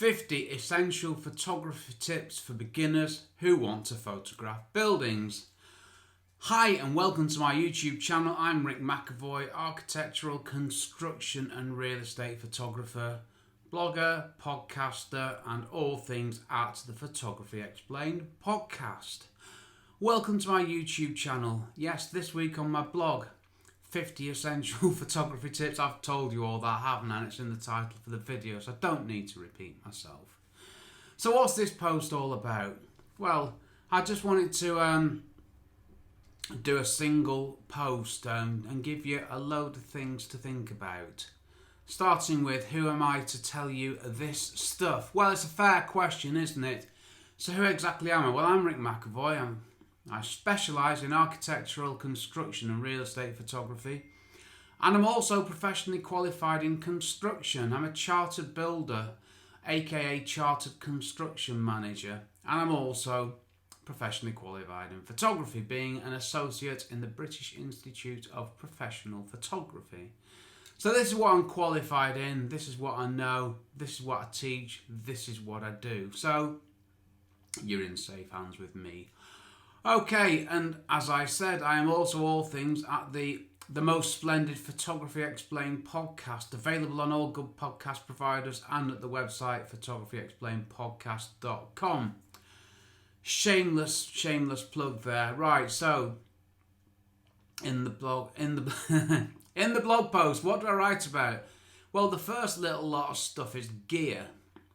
50 essential photography tips for beginners who want to photograph buildings. Hi and welcome to my YouTube channel. I'm Rick McAvoy, architectural, construction and real estate photographer, blogger, podcaster and all things at the Photography Explained podcast. Welcome to my YouTube channel. Yes, this week on my blog, 50 essential photography tips. I've told you all that, haven't I? And it's in the title for the video, so I don't need to repeat myself. So what's this post all about? Well, I just wanted to do a single post and give you a load of things to think about. Starting with, who am I to tell you this stuff? Well, it's a fair question, isn't it? So who exactly am I? Well, I'm Rick McAvoy. I specialise in architectural, construction and real estate photography. And I'm also professionally qualified in construction. I'm a chartered builder, aka chartered construction manager. And I'm also professionally qualified in photography, being an associate in the British Institute of Professional Photography. So this is what I'm qualified in, this is what I know, this is what I teach, this is what I do. So you're in safe hands with me. Okay, and as I said, I am also all things at the Most Splendid Photography Explained podcast, available on all good podcast providers and at the website photographyexplainedpodcast.com. Shameless plug there. Right, so in the blog post, what do I write about? Well, the first little lot of stuff is gear.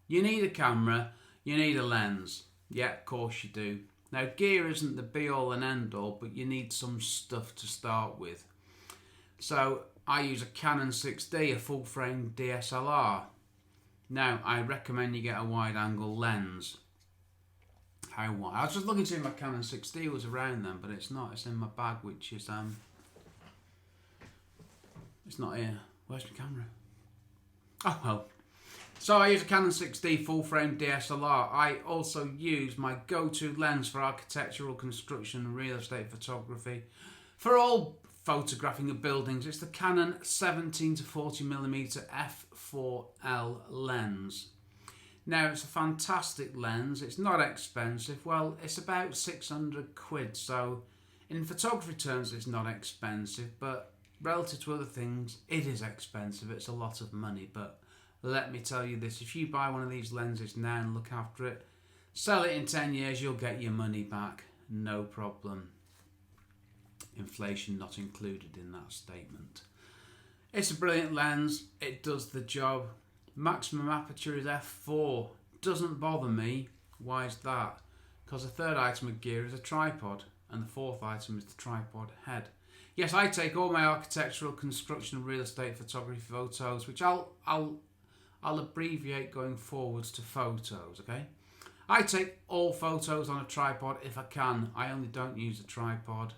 You need a camera, you need a lens. Yeah, of course you do. Now, gear isn't the be-all and end-all, but you need some stuff to start with. So, I use a Canon 6D, a full-frame DSLR. Now, I recommend you get a wide-angle lens. How wide? I was just looking to see if my Canon 6D was around then, but it's not. It's in my bag, which is, it's not here. Where's my camera? Oh, well. So I use a Canon 6D full-frame DSLR. I also use my go-to lens for architectural, construction and real estate photography. For all photographing of buildings, it's the Canon 17-40mm f4L lens. Now, it's a fantastic lens. It's not expensive. Well, it's about 600 quid. So in photography terms, it's not expensive, but relative to other things, it is expensive. It's a lot of money, but let me tell you this, if you buy one of these lenses now and look after it, sell it in 10 years, you'll get your money back, no problem. Inflation not included in that statement. It's a brilliant lens, it does the job. Maximum aperture is f4, doesn't bother me. Why is that? Because the third item of gear is a tripod, and the fourth item is the tripod head. Yes, I take all my architectural, construction and real estate photography photos, which I'll abbreviate going forwards to photos, okay? I take all photos on a tripod if I can. I only don't use a tripod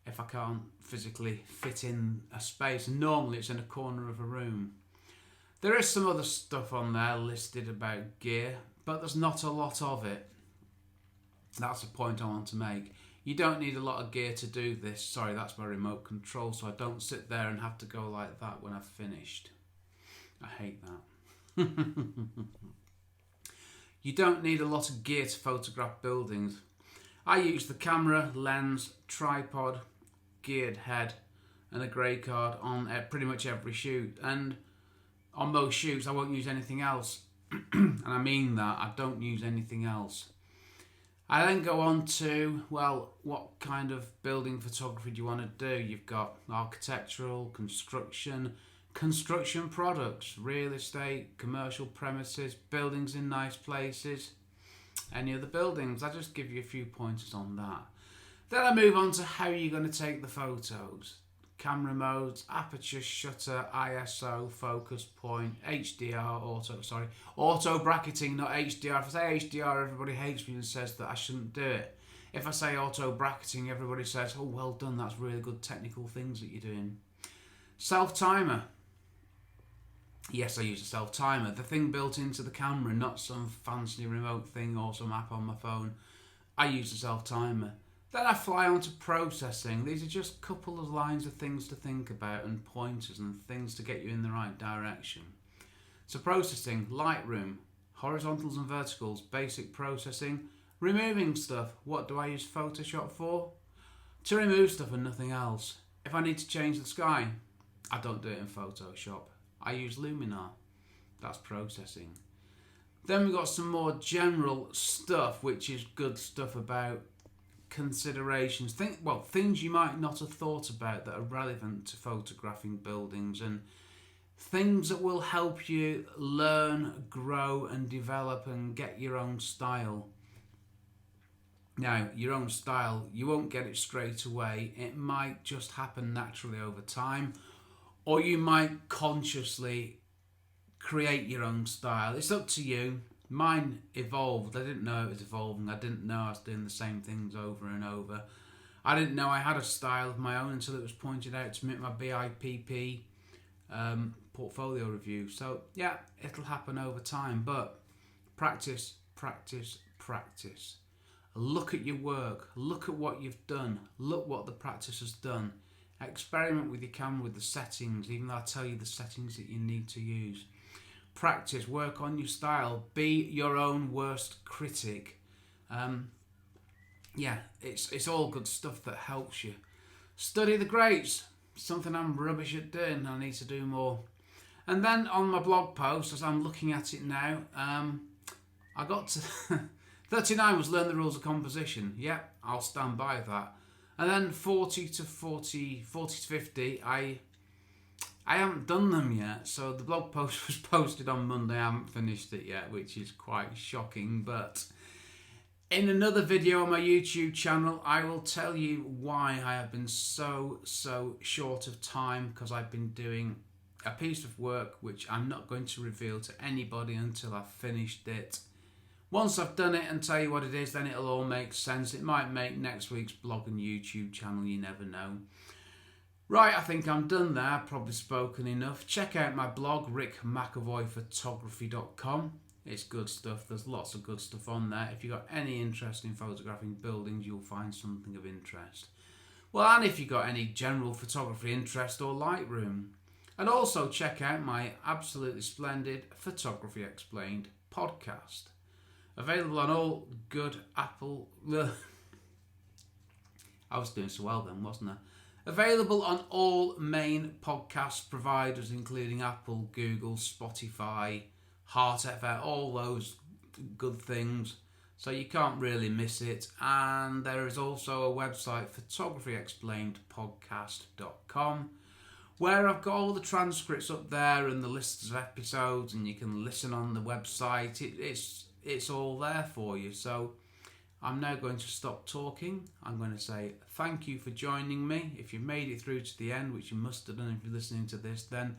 if I can't physically fit in a space. And normally it's in a corner of a room. There is some other stuff on there listed about gear, but there's not a lot of it. That's the point I want to make. You don't need a lot of gear to do this. Sorry, that's my remote control, so I don't sit there and have to go like that when I've finished. I hate that. You don't need a lot of gear to photograph buildings. I use the camera, lens, tripod, geared head and a grey card on pretty much every shoot, and on most shoots I won't use anything else. And I mean that, I don't use anything else. I then go on to, well, what kind of building photography do you want to do? You've got architectural, construction products, real estate, commercial premises, buildings in nice places, any other buildings. I just give you a few pointers on that. Then I move on to how you're going to take the photos. Camera modes, aperture, shutter, ISO, focus point, HDR, auto bracketing, not HDR. If I say HDR, everybody hates me and says that I shouldn't do it. If I say auto bracketing, everybody says, oh, well done, that's really good technical things that you're doing. Self-timer. Yes, I use a self-timer. The thing built into the camera, not some fancy remote thing or some app on my phone. I use a self-timer. Then I fly on to processing. These are just a couple of lines of things to think about and pointers and things to get you in the right direction. So processing, Lightroom, horizontals and verticals, basic processing, removing stuff. What do I use Photoshop for? To remove stuff and nothing else. If I need to change the sky, I don't do it in Photoshop. I use Luminar. That's processing. Then we've got some more general stuff, which is good stuff about considerations. Things you might not have thought about that are relevant to photographing buildings, and things that will help you learn, grow and develop and get your own style. Now, your own style, you won't get it straight away. It might just happen naturally over time, or you might consciously create your own style. It's up to you. Mine evolved. I didn't know it was evolving. I didn't know I was doing the same things over and over. I didn't know I had a style of my own until it was pointed out to me at my BIPP portfolio review. So yeah, it'll happen over time, but practice, practice, practice. Look at your work, look at what you've done, look what the practice has done. Experiment with your camera with the settings, even though I tell you the settings that you need to use. Practice, work on your style, be your own worst critic. It's all good stuff that helps you. Study the greats, something I'm rubbish at doing. I need to do more. And then on my blog post, as I'm looking at it now, I got to 39 was learn the rules of composition. Yep, I'll stand by that. And then 40 to 50, I haven't done them yet. So the blog post was posted on Monday. I haven't finished it yet, which is quite shocking. But in another video on my YouTube channel, I will tell you why I have been so short of time, because I've been doing a piece of work which I'm not going to reveal to anybody until I've finished it. Once I've done it and tell you what it is, then it'll all make sense. It might make next week's blog and YouTube channel, you never know. Right, I think I'm done there. I've probably spoken enough. Check out my blog, rickmcavoyphotography.com. It's good stuff. There's lots of good stuff on there. If you've got any interest in photographing buildings, you'll find something of interest. Well, and if you've got any general photography interest or Lightroom. And also check out my absolutely splendid Photography Explained podcast. Available on all good Apple... I was doing so well then, wasn't I? Available on all main podcast providers, including Apple, Google, Spotify, Heart FM, all those good things. So you can't really miss it. And there is also a website, photographyexplainedpodcast.com, where I've got all the transcripts up there and the lists of episodes, and you can listen on the website. It's all there for you. So I'm now going to stop talking. I'm going to say thank you for joining me. If you've made it through to the end, which you must have done if you're listening to this, then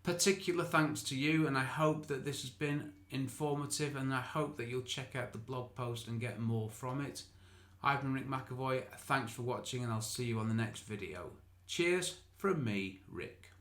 particular thanks to you, and I hope that this has been informative, and I hope that you'll check out the blog post and get more from it. I've been Rick McAvoy. Thanks for watching, and I'll see you on the next video. Cheers from me, Rick.